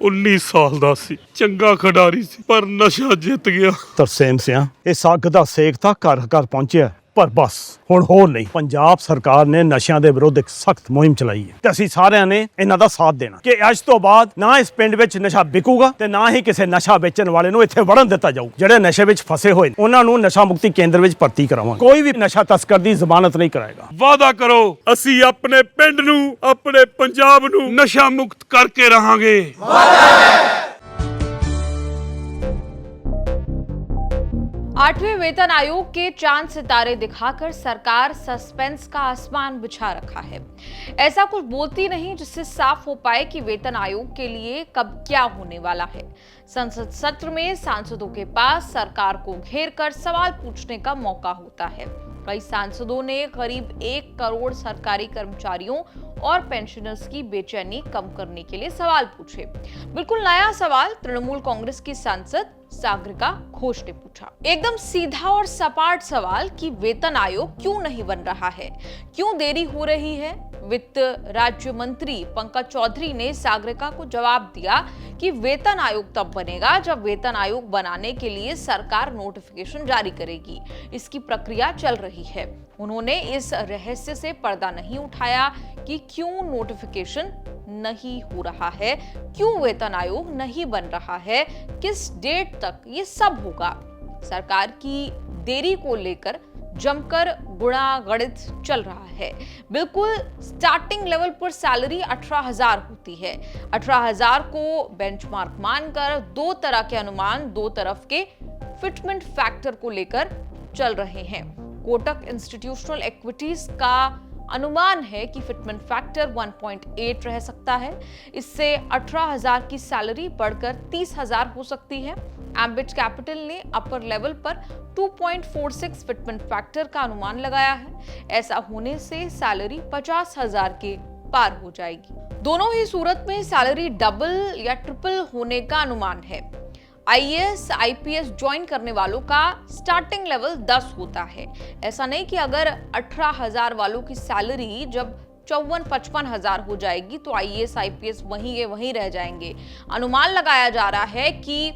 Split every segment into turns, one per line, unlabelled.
19 ਸਾਲ ਦਾ ਸੀ, ਚੰਗਾ ਖਿਡਾਰੀ ਸੀ, ਪਰ ਨਸ਼ਾ ਜਿੱਤ ਗਿਆ।
ਤਰਸੇਮ ਸਿਆਂ ਇਸ ਅੱਗ ਦਾ ਸੇਕ ਤਾਂ ਘਰ ਘਰ ਪਹੁੰਚਿਆ, ਪਰ ਬਸ ਹੁਣ ਹੋਰ ਨਹੀਂ। ਪੰਜਾਬ ਸਰਕਾਰ ਨੇ ਨਸ਼ਿਆਂ ਦੇ ਵਿਰੁੱਧ ਇੱਕ ਸਖਤ ਮੁਹਿੰਮ ਚਲਾਈ ਹੈ ਤੇ ਅਸੀਂ ਸਾਰਿਆਂ ਨੇ ਇਹਨਾਂ ਦਾ ਸਾਥ ਦੇਣਾ ਕਿ ਅੱਜ ਤੋਂ ਬਾਅਦ ਨਾ ਇਸ ਪਿੰਡ ਵਿੱਚ ਨਸ਼ਾ ਵਿਕੂਗਾ ਤੇ ਨਾ ਹੀ ਕਿਸੇ ਨਸ਼ਾ ਵੇਚਣ ਵਾਲੇ ਨੂੰ ਇੱਥੇ ਵੜਨ ਦਿੱਤਾ ਜਾਊ। ਜਿਹੜੇ ਨਸ਼ੇ ਵਿੱਚ ਫਸੇ ਹੋਏ ਨੇ ਉਹਨਾਂ ਨੂੰ ਨਸ਼ਾ ਮੁਕਤੀ ਕੇਂਦਰ ਵਿੱਚ ਭਰਤੀ ਕਰਾਵਾਂਗੇ। ਕੋਈ ਵੀ ਨਸ਼ਾ ਤਸਕਰ ਦੀ ਜ਼ਮਾਨਤ ਨਹੀਂ ਕਰਾਏਗਾ।
ਵਾਅਦਾ ਕਰੋ, ਅਸੀਂ ਆਪਣੇ ਪਿੰਡ ਨੂੰ, ਆਪਣੇ ਪੰਜਾਬ ਨੂੰ ਨਸ਼ਾ ਮੁਕਤ ਕਰਕੇ ਰਹਾਂਗੇ।
8वें वेतन आयोग के चांद सितारे दिखाकर सरकार सस्पेंस का आसमान बिछा रखा है। ऐसा कुछ बोलती नहीं जिससे साफ हो पाए कि वेतन आयोग के लिए कब क्या होने वाला है। संसद सत्र में सांसदों के पास सरकार को घेरकर सवाल पूछने का मौका होता है। कई सांसदों ने करीब 1 करोड़ सरकारी कर्मचारियों और पेंशनर्स की बेचैनी कम करने के लिए सवाल पूछे। बिल्कुल नया सवाल तृणमूल कांग्रेस की सांसद सागरिका घोष ने पूछा। एकदम सीधा और सपाट सवाल कि वेतन आयोग क्यों नहीं बन रहा है, क्यों देरी हो रही है। वित्त राज्य मंत्री पंकज चौधरी ने सागरिका को जवाब दिया कि वेतन आयोग तब बनेगा जब वेतन आयोग बनाने के लिए सरकार नोटिफिकेशन जारी करेगी। इसकी प्रक्रिया चल रही है। उन्होंने इस रहस्य से पर्दा नहीं उठाया कि क्यों नोटिफिकेशन नहीं हो रहा है, क्यों वेतन आयोग नहीं बन रहा है, किस डेट तक ये सब होगा। सरकार की देरी को लेकर जमकर गुणा गणित चल रहा है। बिल्कुल स्टार्टिंग लेवल पर सैलरी 18,000 होती है। 18,000 को बेंचमार्क मानकर 2 तरह के अनुमान 2 तरफ के फिटमेंट फैक्टर को लेकर चल रहे हैं। कोटक इंस्टीट्यूशनल इक्विटीज का अनुमान है कि फिटमेंट फैक्टर 1.8 रह सकता है। इससे 18,000 की सैलरी बढ़कर 30,000 हो सकती है। एम्बिट कैपिटल ने अपर लेवल पर 2.46 फिटमेंट फैक्टर का अनुमान लगाया है। ऐसा होने से सैलरी 50,000 के पार हो जाएगी। दोनों ही सूरत में सैलरी डबल या ट्रिपल होने का अनुमान है। आईएएस आईपीएस ज्वाइन करने वालों का स्टार्टिंग लेवल 10 होता है। ऐसा नहीं कि अगर 18,000 वालों की सैलरी जब 54-55,000 हो जाएगी तो आईएएस आईपीएस वहीं के वहीं रह जाएंगे। अनुमान लगाया जा रहा है कि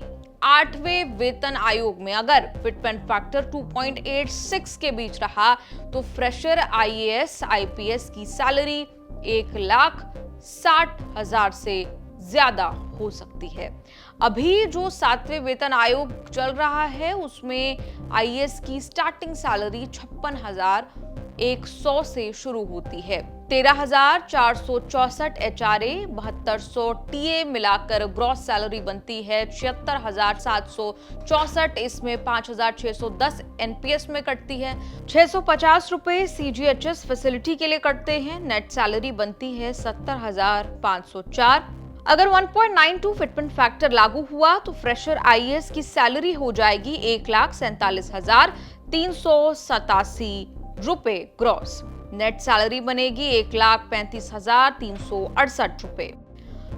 8वें वेतन आयोग में अगर फिटमेंट फैक्टर 2.86 के बीच रहा तो फ्रेशर आईएएस आईपीएस की सैलरी 1,60,000 से ज्यादा हो सकती है। अभी जो 7वें वेतन आयोग चल रहा है उसमें आईएएस की स्टार्टिंग सैलरी 56,100 से शुरू होती है। 13,464 एचआरए, 7,200 टीए मिलाकर ग्रॉस सैलरी बनती है 76,764। इसमें 5,610 एनपीएस में कटती है। 650 रुपए सीजीएचएस फैसिलिटी के लिए कटते हैं। नेट सैलरी बनती है 70,504। अगर 1.92 फिटमेंट फैक्टर लागू हुआ तो फ्रेशर आईएएस की सैलरी हो जाएगी 1,47,387 रुपए ग्रॉस। नेट सैलरी बनेगी 1,35,368 रुपए।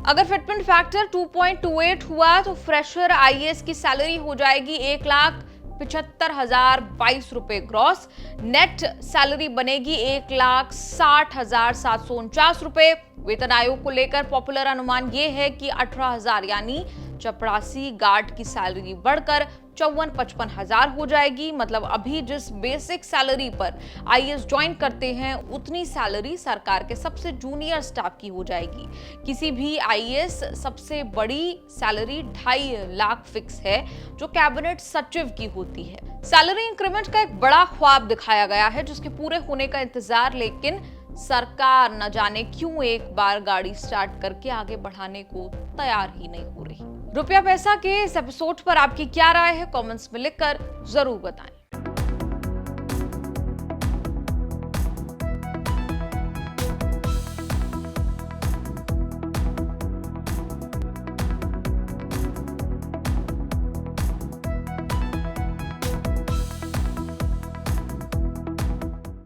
अगर फिटमेंट फैक्टर 2.28 हुआ तो फ्रेशर आईएएस की सैलरी हो जाएगी 1,75,022 रुपए ग्रॉस। नेट सैलरी बनेगी 1,60,749 रुपए। वेतन आयोग को लेकर पॉपुलर अनुमान ये है कि 18,000 यानी चपरासी गार्ड की सैलरी बढ़कर 54-55,000 हो जाएगी। मतलब अभी जिस बेसिक सैलरी पर आईएएस ज्वाइन करते हैं उतनी सैलरी सरकार के सबसे जूनियर स्टाफ की हो जाएगी। किसी भी आईएएस सबसे बड़ी सैलरी 2.5 लाख फिक्स है जो कैबिनेट सचिव की होती है। सैलरी इंक्रीमेंट का एक बड़ा ख्वाब दिखाया गया है जिसके पूरे होने का इंतजार, लेकिन सरकार न जाने क्यों एक बार गाड़ी स्टार्ट करके आगे बढ़ाने को तैयार ही नहीं हो रही। रुपया पैसा के इस एपिसोड पर आपकी क्या राय है, कमेंट्स में लिखकर जरूर बताएं।